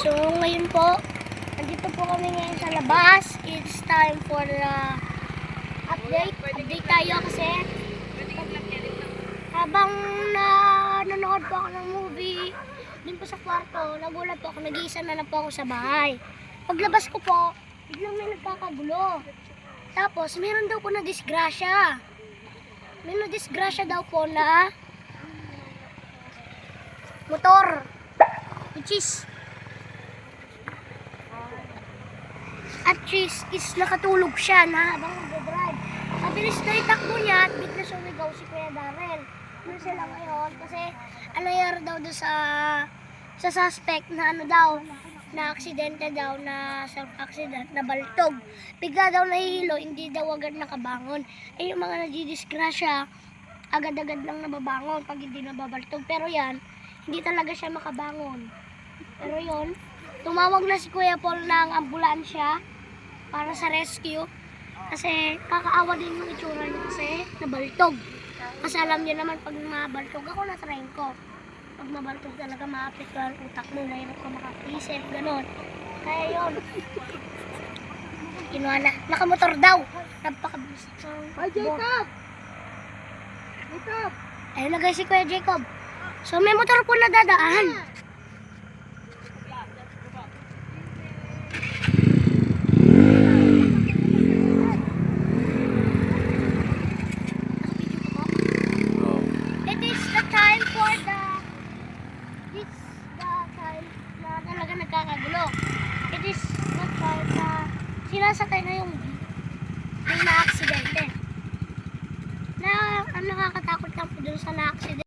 So, ngayon po, nandito po kami ngayon sa labas. It's time for update. Update tayo kasi habang nanonood po ako ng movie, din po sa kwarto, nagulat po ako, nag-iisa na lang po ako sa bahay. Paglabas ko po, biglang may nagkakagulo. Tapos, meron daw po na disgrasya. May na-disgrasya daw po na motor. Which is nakatulog siya na habang nag-drive. Mabilis na itakbo niya at bigla sumigaw si Kuya Darren. Ano sila ngayon? Kasi ano nangyari daw doon sa suspect na na aksidente daw, na self-accident, na baltog. Bigla daw nahihilo, hindi daw agad nakabangon. Yung mga nadidisgrasya, agad-agad lang nababangon pag hindi nababaltog. Pero yan, hindi talaga siya makabangon. Pero yon, tumawag na si Kuya Paul ng ambulansya para sa rescue. Kasi kakaawa din yung itsura niya kasi nabaltog. Kasi alam niyo naman pag nabaltog, ako na-train ko. Pag nabaltog talaga maapekto ang utak mo, mahirap ka makaisip, gano'n. Kaya yun, kinuha na. Nakamotor daw. Napakabilis. Ay, Jacob! Jacob! Ayun na guys si Kuya Jacob. So may motor po na dadaan. It is the time na talaga nagkakagulo. It is the time na sinasakay na yung na-aksidente. Ang nakakatakot lang po dun sa na-aksidente